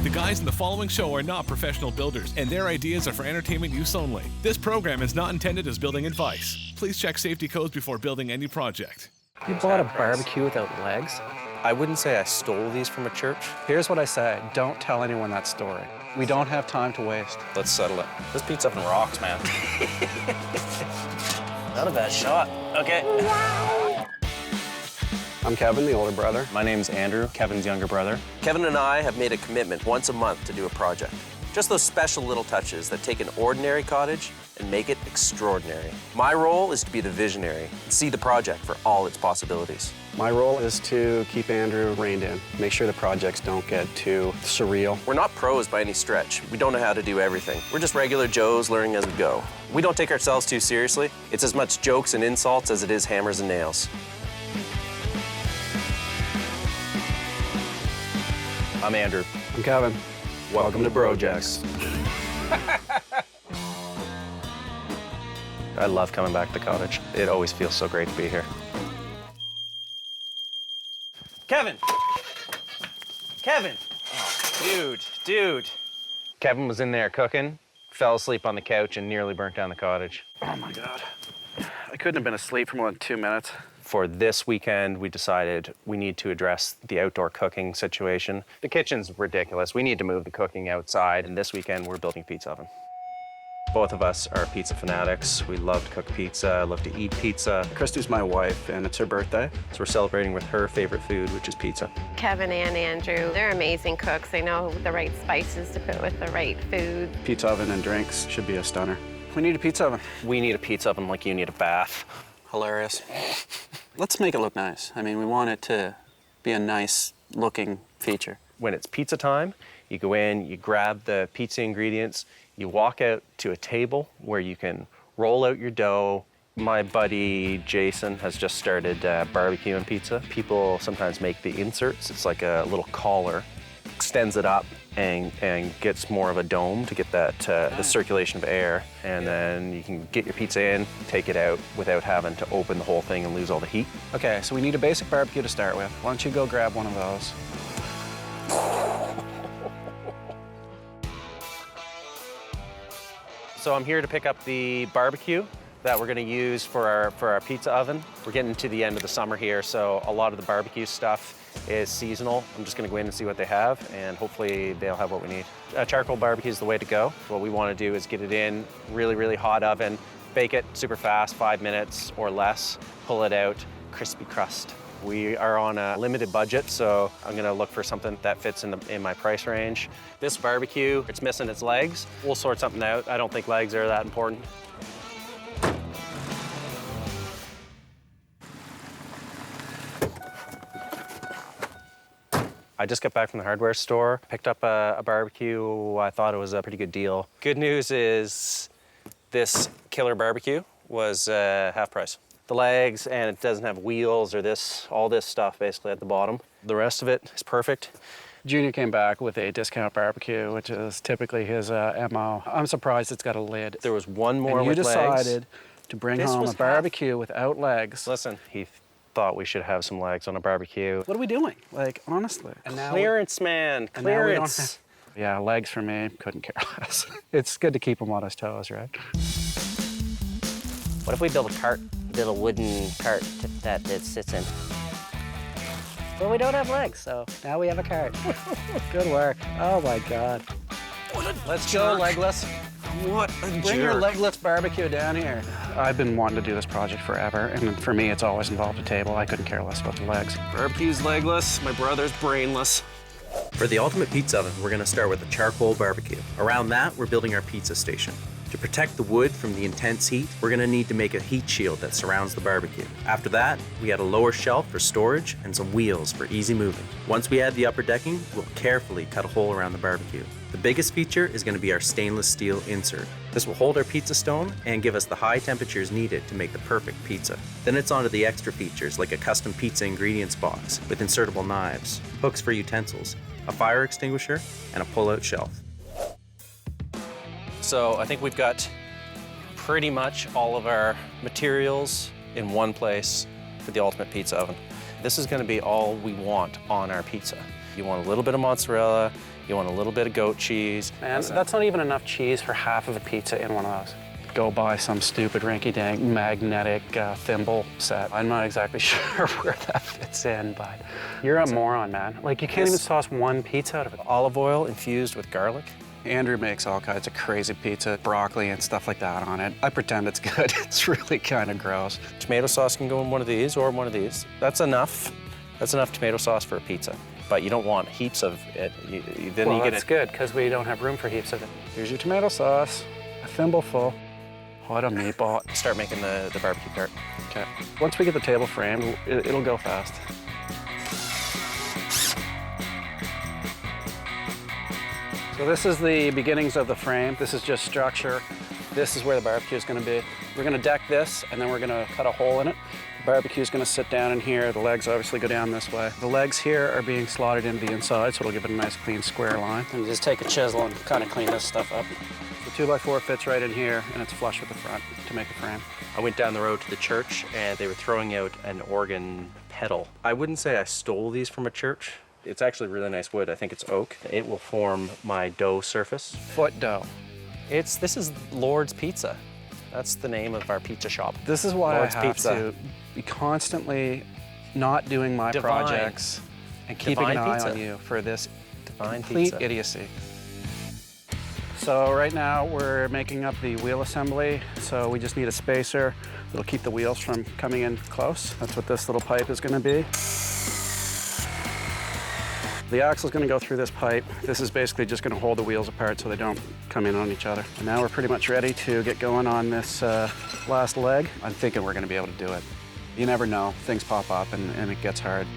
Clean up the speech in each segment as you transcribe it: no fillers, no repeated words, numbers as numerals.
The guys in the following show are not professional builders, and their ideas are for entertainment use only. This program is not intended as building advice. Please check safety codes before building any project. You bought a barbecue without legs? I wouldn't say I stole these from a church. Here's what I say, don't tell anyone that story. We don't have time to waste. Let's settle it. This pizza oven rocks, man. Not a bad shot. Okay. I'm Kevin, the older brother. My name's Andrew, Kevin's younger brother. Kevin and I have made a commitment once a month to do a project. Just those special little touches that take an ordinary cottage and make it extraordinary. My role is to be the visionary and see the project for all its possibilities. My role is to keep Andrew reined in, make sure the projects don't get too surreal. We're not pros by any stretch. We don't know how to do everything. We're just regular Joes learning as we go. We don't take ourselves too seriously. It's as much jokes and insults as it is hammers and nails. I'm Andrew. I'm Kevin. Welcome to Brojects. I love coming back to the cottage. It always feels so great to be here. Kevin! Kevin! Oh, dude. Kevin was in there cooking, fell asleep on the couch, and nearly burnt down the cottage. Oh my God. I couldn't have been asleep for more than 2 minutes. For this weekend, we decided we need to address the outdoor cooking situation. The kitchen's ridiculous. We need to move the cooking outside, and this weekend we're building a pizza oven. Both of us are pizza fanatics. We love to cook pizza, love to eat pizza. Christy's my wife, and it's her birthday. So we're celebrating with her favorite food, which is pizza. Kevin and Andrew, they're amazing cooks. They know the right spices to put with the right food. Pizza oven and drinks should be a stunner. We need a pizza oven. We need a pizza oven like you need a bath. Hilarious. Let's make it look nice. I mean, we want it to be a nice looking feature. When it's pizza time, you go in, you grab the pizza ingredients, you walk out to a table where you can roll out your dough. My buddy Jason has just started barbecuing pizza. People sometimes make the inserts. It's like a little collar, extends it up and gets more of a dome to get that the circulation of air. And then you can get your pizza in, take it out without having to open the whole thing and lose all the heat. Okay, so we need a basic barbecue to start with. Why don't you go grab one of those? So I'm here to pick up the barbecue that we're gonna use for our pizza oven. We're getting to the end of the summer here, so a lot of the barbecue stuff is seasonal. I'm just gonna go in and see what they have, and hopefully they'll have what we need. Charcoal barbecue is the way to go. What we wanna do is get it in really, really hot oven, bake it super fast, 5 minutes or less, pull it out, crispy crust. We are on a limited budget, so I'm gonna look for something that fits in my price range. This barbecue, it's missing its legs. We'll sort something out. I don't think legs are that important. I just got back from the hardware store, picked up a barbecue. I thought it was a pretty good deal. Good news is this killer barbecue was half price. The legs, and it doesn't have wheels or all this stuff basically at the bottom. The rest of it is perfect. Junior came back with a discount barbecue, which is typically his MO. I'm surprised it's got a lid. There was one more and with legs. You decided to bring home a barbecue without legs. Listen, he thought we should have some legs on a barbecue. What are we doing? Like, honestly. And now clearance, man, clearance. Yeah, legs for me, couldn't care less. It's good to keep him on his toes, right? What if we build a cart? Build a wooden cart that it sits in. Well, we don't have legs, so now we have a cart. Good work. Oh my God. Let's go, legless. What a Bring your legless barbecue down here. I've been wanting to do this project forever, and for me, it's always involved a table. I couldn't care less about the legs. Barbecue's legless, my brother's brainless. For the ultimate pizza oven, we're gonna start with a charcoal barbecue. Around that, we're building our pizza station. To protect the wood from the intense heat, we're gonna need to make a heat shield that surrounds the barbecue. After that, we add a lower shelf for storage and some wheels for easy moving. Once we add the upper decking, we'll carefully cut a hole around the barbecue. The biggest feature is gonna be our stainless steel insert. This will hold our pizza stone and give us the high temperatures needed to make the perfect pizza. Then it's on to the extra features like a custom pizza ingredients box with insertable knives, hooks for utensils, a fire extinguisher, and a pull-out shelf. So I think we've got pretty much all of our materials in one place for the ultimate pizza oven. This is gonna be all we want on our pizza. You want a little bit of mozzarella, You want a little bit of goat cheese. Man, that's not even enough cheese for half of a pizza in one of those. Go buy some stupid rinky-dink magnetic thimble set. I'm not exactly sure where that fits in, but you're a moron, man. Like, you can't even sauce one pizza out of it. Olive oil infused with garlic. Andrew makes all kinds of crazy pizza, broccoli and stuff like that on it. I pretend it's good. It's really kind of gross. Tomato sauce can go in one of these or one of these. That's enough. That's enough tomato sauce for a pizza. But you don't want heaps of it. Then Well, you get that's it. good, because we don't have room for heaps of it. Here's your tomato sauce, a thimbleful. What a meatball. Start making the barbecue cart. Okay. Once we get the table framed, it'll go fast. So this is the beginnings of the frame. This is just structure. This is where the barbecue is going to be. We're going to deck this, and then we're going to cut a hole in it. The barbecue is going to sit down in here. The legs obviously go down this way. The legs here are being slotted into the inside, so it'll give it a nice clean square line. And just take a chisel and kind of clean this stuff up. The 2x4 fits right in here, and it's flush with the front to make a frame. I went down the road to the church, and they were throwing out an organ pedal. I wouldn't say I stole these from a church. It's actually really nice wood. I think it's oak. It will form my dough surface. Foot dough. This is Lord's Pizza. That's the name of our pizza shop. This is why Lord's I have Pizza. to be constantly not doing my Divine. projects and keeping Divine an eye pizza. on you for this Divine complete pizza. idiocy. So right now we're making up the wheel assembly. So we just need a spacer that'll keep the wheels from coming in close. That's what this little pipe is going to be. The axle's going to go through this pipe. This is basically just going to hold the wheels apart so they don't come in on each other. And now we're pretty much ready to get going on this last leg. I'm thinking we're going to be able to do it. You never know. Things pop up and it gets hard.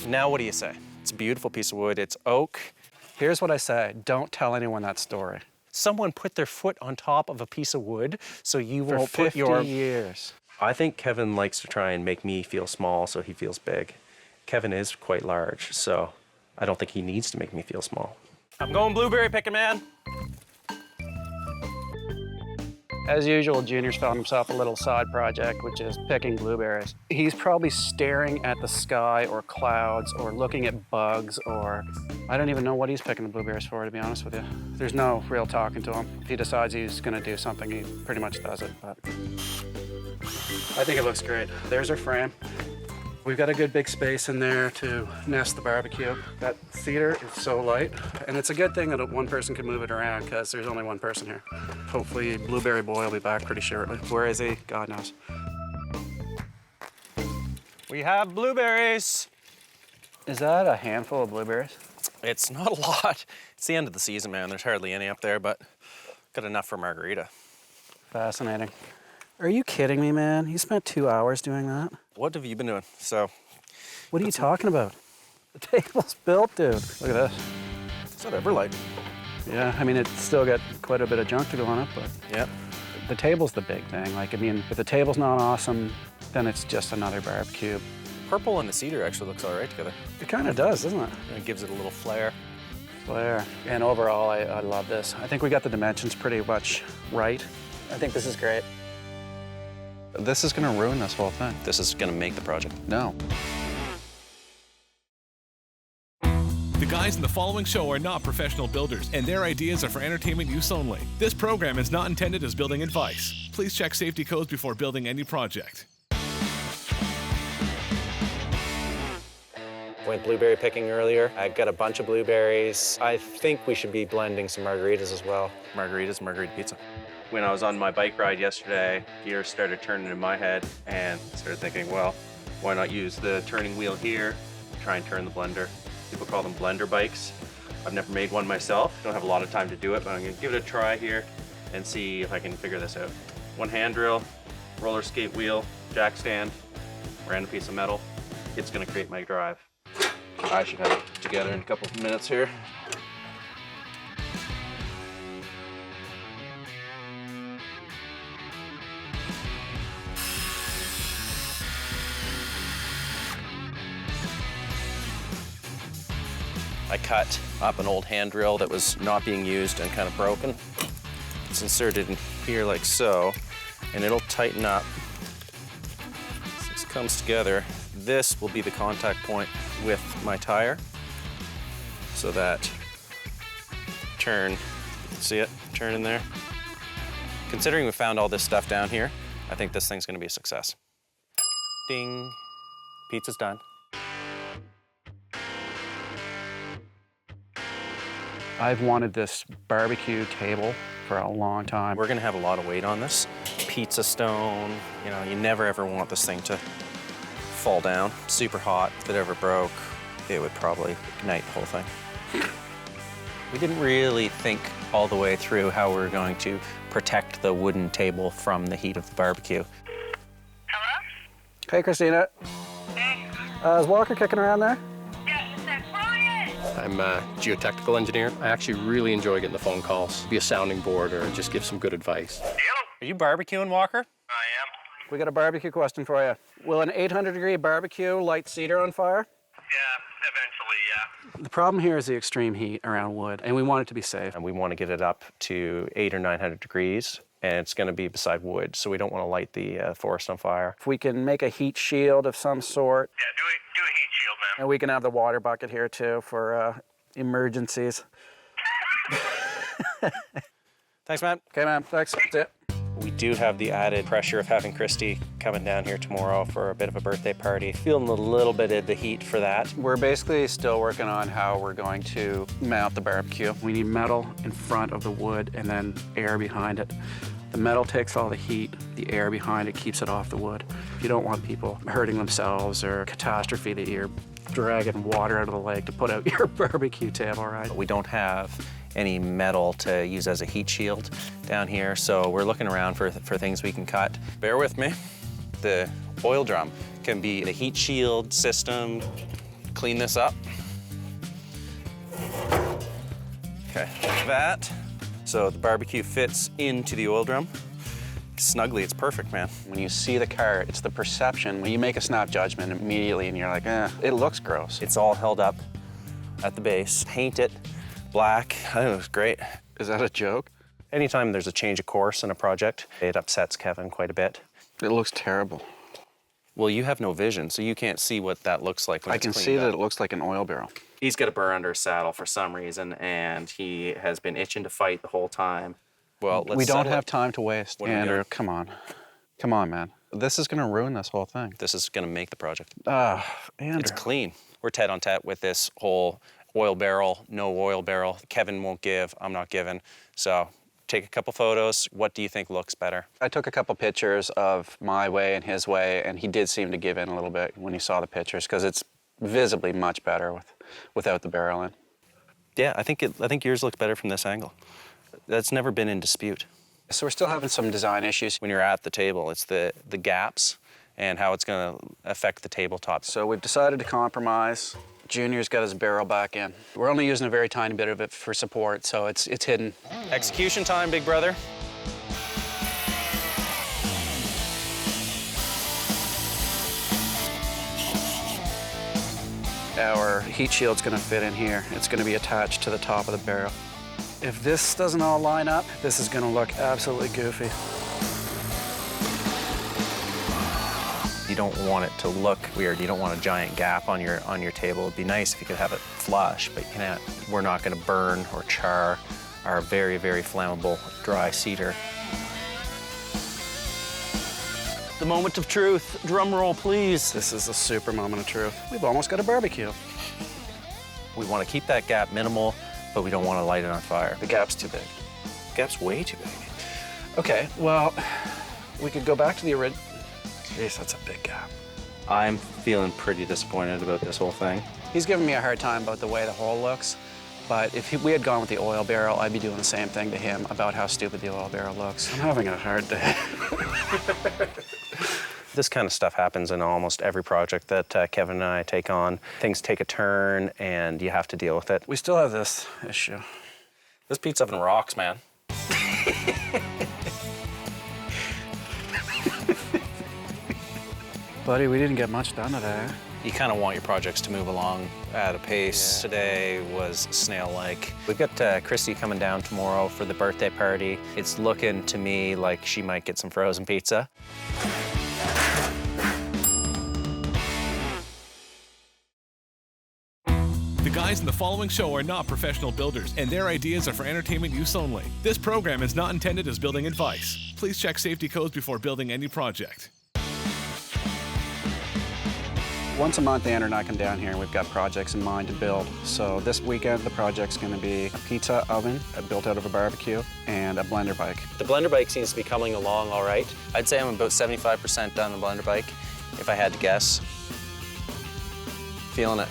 Now what do you say? It's a beautiful piece of wood. It's oak. Here's what I say. Don't tell anyone that story. Someone put their foot on top of a piece of wood, so you For won't 50 put your... years. I think Kevin likes to try and make me feel small so he feels big. Kevin is quite large, so I don't think he needs to make me feel small. I'm going blueberry picking, man. As usual, Junior's found himself a little side project, which is picking blueberries. He's probably staring at the sky or clouds or looking at bugs, or I don't even know what he's picking the blueberries for, to be honest with you. There's no real talking to him. If he decides he's gonna do something, he pretty much does it, but I think it looks great. There's our frame. We've got a good big space in there to nest the barbecue. That cedar is so light, and it's a good thing that one person can move it around because there's only one person here. Hopefully Blueberry Boy will be back pretty shortly. Where is he? God knows. We have blueberries. Is that a handful of blueberries? It's not a lot. It's the end of the season, man. There's hardly any up there, but got enough for margarita. Fascinating. Are you kidding me, man? You spent 2 hours doing that? What have you been doing? So, What are you talking about? The table's built, dude. Look at this. is that ever light? Yeah, I mean, it's still got quite a bit of junk to go on it, but Yeah. the table's the big thing. Like, I mean, if the table's not awesome, then it's just another barbecue. Purple and the cedar actually looks all right together. It kind of does, doesn't it? And it gives it a little flair. Flair. And overall, I love this. I think we got the dimensions pretty much right. I think this is great. This is gonna ruin this whole thing. This is gonna make the project. No. The guys in the following show are not professional builders, and their ideas are for entertainment use only. This program is not intended as building advice. Please check safety codes before building any project. Went blueberry picking earlier. I got a bunch of blueberries. I think we should be blending some margaritas as well. Margaritas, margarita pizza. When I was on my bike ride yesterday, gears started turning in my head, and I started thinking, well, why not use the turning wheel here, try and turn the blender. People call them blender bikes. I've never made one myself. Don't have a lot of time to do it, but I'm gonna give it a try here and see if I can figure this out. One hand drill, roller skate wheel, jack stand, random piece of metal. It's gonna create my drive. I should have it together in a couple of minutes here. I cut up an old hand drill that was not being used and kind of broken. It's inserted in here like so, and it'll tighten up. As this comes together, this will be the contact point with my tire. So that turn, see it, turn in there. Considering we found all this stuff down here, I think this thing's gonna be a success. Ding, pizza's done. I've wanted this barbecue table for a long time. We're gonna have a lot of weight on this. Pizza stone, you know, you never ever want this thing to fall down. Super hot, if it ever broke, it would probably ignite the whole thing. We didn't really think all the way through how we were going to protect the wooden table from the heat of the barbecue. Hello? Hey, Christina. Hey. Is Walker kicking around there? Yeah, it's that Brian! I'm a geotechnical engineer. I actually really enjoy getting the phone calls, be a sounding board or just give some good advice. Hello? Are you barbecuing, Walker? I am. We got a barbecue question for you. Will an 800-degree barbecue light cedar on fire? Yeah, eventually, yeah. The problem here is the extreme heat around wood, and we want it to be safe. And we want to get it up to 800 or 900 degrees, and it's going to be beside wood, so we don't want to light the forest on fire. If we can make a heat shield of some sort, Yeah, do a heat shield, man. and we can have the water bucket here too for emergencies. Thanks, man. Okay, man, thanks. That's it. We do have the added pressure of having Christy coming down here tomorrow for a bit of a birthday party. Feeling a little bit of the heat for that. We're basically still working on how we're going to mount the barbecue. We need metal in front of the wood and then air behind it. The metal takes all the heat, the air behind it keeps it off the wood. You don't want people hurting themselves or catastrophe that you're dragging water out of the lake to put out your barbecue table, right? We don't have any metal to use as a heat shield down here, so we're looking around for things we can cut. Bear with me. The oil drum can be the heat shield system. Clean this up. Okay, like that. So the barbecue fits into the oil drum. Snugly, it's perfect, man. When you see the car, it's the perception. When you make a snap judgment immediately and you're like, it looks gross. It's all held up at the base. Paint it black. I think it looks great. Is that a joke? Anytime there's a change of course in a project, it upsets Kevin quite a bit. It looks terrible. Well, you have no vision, so you can't see what that looks like when I it's can cleaned see up. that it looks like an oil barrel. He's got a burr under his saddle for some reason, and he has been itching to fight the whole time. Well, let's We don't settle have it. time to waste. What are we Andrew, doing? come on. Come on, man. This is gonna ruin this whole thing. This is gonna make the project. Andrew. It's clean. We're tet on tet with this whole oil barrel, no oil barrel. Kevin won't give, I'm not giving. So take a couple photos. What do you think looks better? I took a couple pictures of my way and his way, and he did seem to give in a little bit when he saw the pictures, because it's visibly much better without the barrel in. Yeah, I think yours looks better from this angle. That's never been in dispute. So we're still having some design issues. When you're at the table, it's the gaps and how it's gonna affect the tabletop. So we've decided to compromise. Junior's got his barrel back in. We're only using a very tiny bit of it for support, so it's hidden. Execution time, big brother. Our heat shield's gonna fit in here. It's gonna be attached to the top of the barrel. If this doesn't all line up, this is gonna look absolutely goofy. You don't want it to look weird. You don't want a giant gap on your table. It'd be nice if you could have it flush, but you can't. We're not gonna burn or char our very, very flammable dry cedar. The moment of truth. Drum roll, please. This is a super moment of truth. We've almost got a barbecue. We want to keep that gap minimal, but we don't want to light it on fire. The gap's too big. The gap's way too big. Okay, well, we could go back to the original. Jeez, that's a big gap. I'm feeling pretty disappointed about this whole thing. He's giving me a hard time about the way the hole looks, but if we had gone with the oil barrel, I'd be doing the same thing to him about how stupid the oil barrel looks. I'm having a hard day. This kind of stuff happens in almost every project that Kevin and I take on. Things take a turn, and you have to deal with it. We still have this issue. This pizza oven rocks, man. Buddy, we didn't get much done today. You kind of want your projects to move along at a pace. Yeah. Today was snail-like. We've got Christy coming down tomorrow for the birthday party. It's looking to me like she might get some frozen pizza. The guys in the following show are not professional builders, and their ideas are for entertainment use only. This program is not intended as building advice. Please check safety codes before building any project. Once a month, Andrew and I come down here and we've got projects in mind to build. So this weekend, the project's going to be a pizza oven built out of a barbecue and a blender bike. The blender bike seems to be coming along all right. I'd say I'm about 75% done the blender bike, if I had to guess. Feeling it.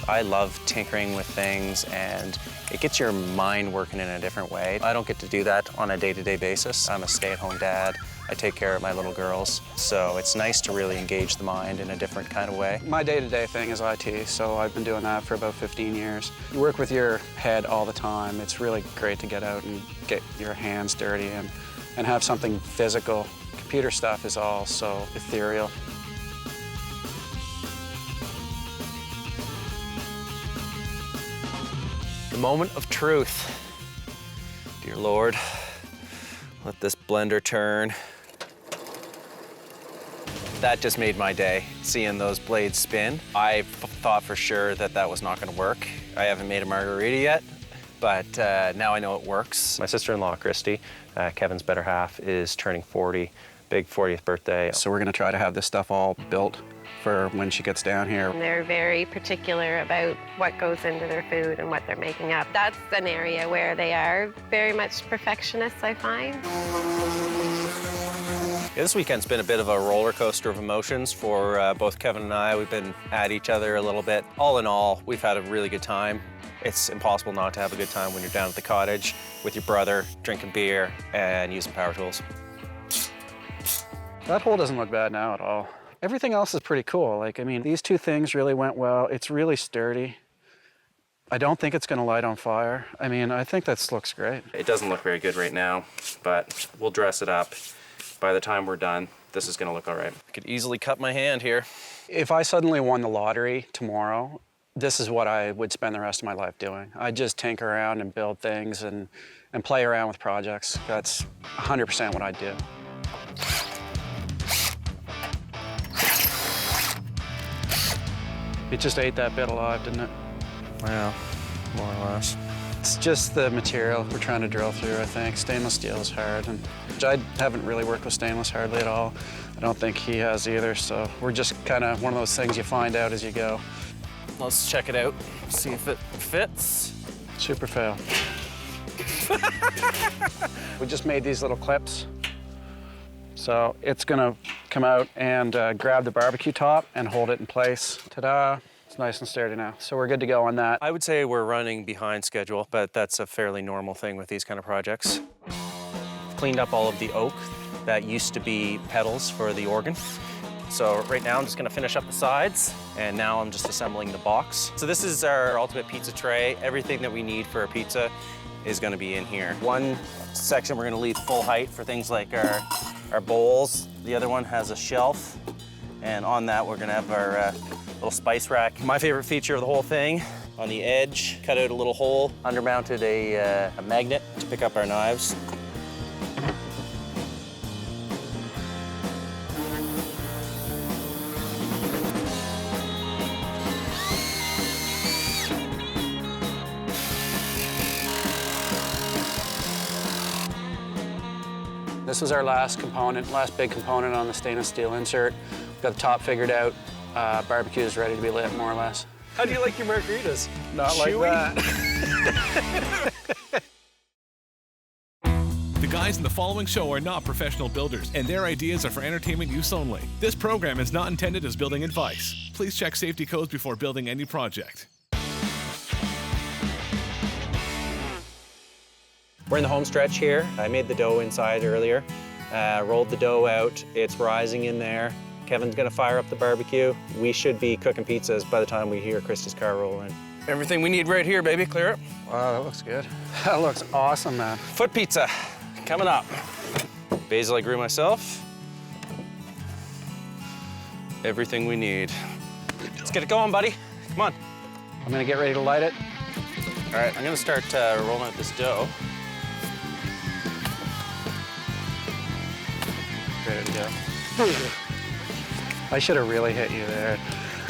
I love tinkering with things, and it gets your mind working in a different way. I don't get to do that on a day-to-day basis. I'm a stay-at-home dad. I take care of my little girls, so it's nice to really engage the mind in a different kind of way. My day-to-day thing is IT, so I've been doing that for about 15 years. You work with your head all the time. It's really great to get out and get your hands dirty and have something physical. Computer stuff is all so ethereal. The moment of truth. Dear Lord, let this blender turn. That just made my day, seeing those blades spin. I thought for sure that that was not gonna work. I haven't made a margarita yet, but now I know it works. My sister-in-law, Christy, Kevin's better half, is turning 40, big 40th birthday. So we're gonna try to have this stuff all built for when she gets down here. They're very particular about what goes into their food and what they're making up. That's an area where they are very much perfectionists, I find. Yeah, this weekend's been a bit of a roller coaster of emotions for both Kevin and I. We've been at each other a little bit. All in all, we've had a really good time. It's impossible not to have a good time when you're down at the cottage with your brother, drinking beer and using power tools. That hole doesn't look bad now at all. Everything else is pretty cool. Like, I mean, these two things really went well. It's really sturdy. I don't think it's gonna light on fire. I mean, I think that looks great. It doesn't look very good right now, but we'll dress it up. By the time we're done, this is gonna look all right. I could easily cut my hand here. If I suddenly won the lottery tomorrow, this is what I would spend the rest of my life doing. I'd just tinker around and build things and play around with projects. That's 100% what I'd do. It just ate that bit alive, didn't it? Well, more or less. It's just the material we're trying to drill through, I think. Stainless steel is hard, and I haven't really worked with stainless hardly at all. I don't think he has either, so we're just kind of one of those things you find out as you go. Let's check it out, see if it fits. Super fail. We just made these little clips. So it's gonna come out and grab the barbecue top and hold it in place. Ta-da, it's nice and sturdy now. So we're good to go on that. I would say we're running behind schedule, but that's a fairly normal thing with these kind of projects. Cleaned up all of the oak that used to be pedals for the organ. So right now I'm just gonna finish up the sides, and now I'm just assembling the box. So this is our ultimate pizza tray. Everything that we need for a pizza is gonna be in here. One section we're gonna leave full height for things like our bowls. The other one has a shelf, and on that we're gonna have our little spice rack. My favorite feature of the whole thing, on the edge, cut out a little hole, undermounted a magnet to pick up our knives. This is our last big component on the stainless steel insert. We've got the top figured out. Barbecue is ready to be lit, more or less. How do you like your margaritas? Not Chewy? like that. The guys in the following show are not professional builders, and their ideas are for entertainment use only. This program is not intended as building advice. Please check safety codes before building any project. We're in the home stretch here. I made the dough inside earlier, rolled the dough out. It's rising in there. Kevin's gonna fire up the barbecue. We should be cooking pizzas by the time we hear Christy's car roll in. Everything we need right here, baby. Clear it. Wow, that looks good. That looks awesome, man. Foot pizza coming up. Basil I grew myself. Everything we need. Let's get it going, buddy. Come on. I'm gonna get ready to light it. All right, I'm gonna start rolling out this dough. Ready to go. I should have really hit you there.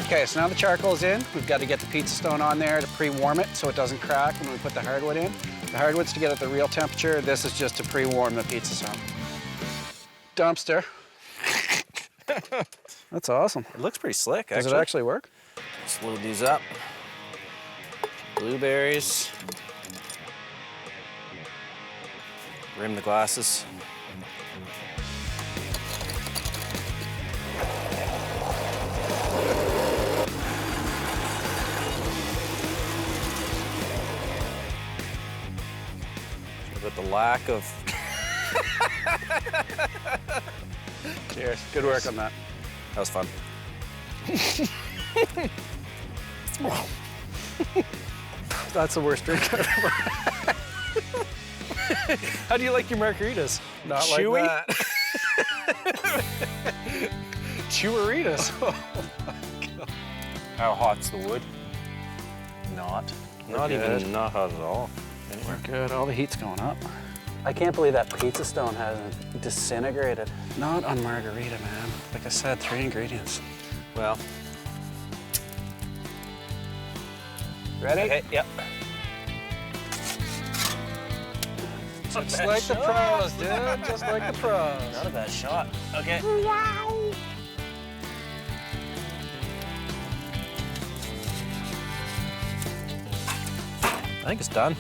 Okay, so now the charcoal's in. We've got to get the pizza stone on there to pre-warm it so it doesn't crack when we put the hardwood in. The hardwood's to get at the real temperature. This is just to pre-warm the pizza stone. Dumpster. That's awesome. It looks pretty slick, actually. Does it actually work? Let's load these up. Blueberries. Rim the glasses. With the lack of... Cheers. Good work on that. That was fun. That's the worst drink I've ever had. How do you like your margaritas? Not Chewy? like that. Cheweritas. How hot's the wood? Not. Not even not hot at all. We're good. All the heat's going up. I can't believe that pizza stone hasn't disintegrated. Not on margarita, man. Like I said, 3 ingredients. Well. Ready? Okay, yep. Just like the pros, dude. Just like the pros. Not a bad shot. Okay. I think it's done.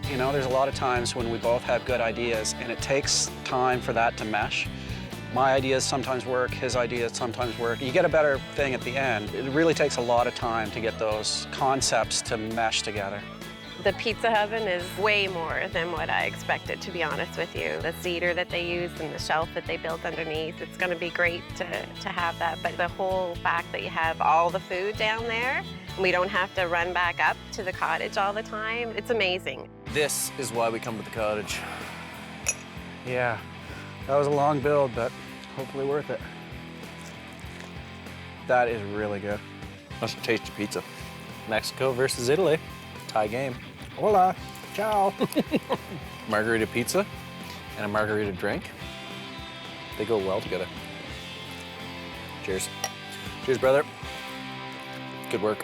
You know, there's a lot of times when we both have good ideas and it takes time for that to mesh. My ideas sometimes work, his ideas sometimes work. You get a better thing at the end. It really takes a lot of time to get those concepts to mesh together. The pizza oven is way more than what I expected, to be honest with you. The cedar that they used and the shelf that they built underneath, it's gonna be great to have that. But the whole fact that you have all the food down there, we don't have to run back up to the cottage all the time, it's amazing. This is why we come to the cottage. Yeah, that was a long build, but hopefully worth it. That is really good. That's some tasty pizza. Mexico versus Italy. Tie game. Hola, ciao. Margarita pizza and a margarita drink. They go well together. Cheers. Cheers, brother. Good work.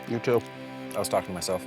You too. I was talking to myself.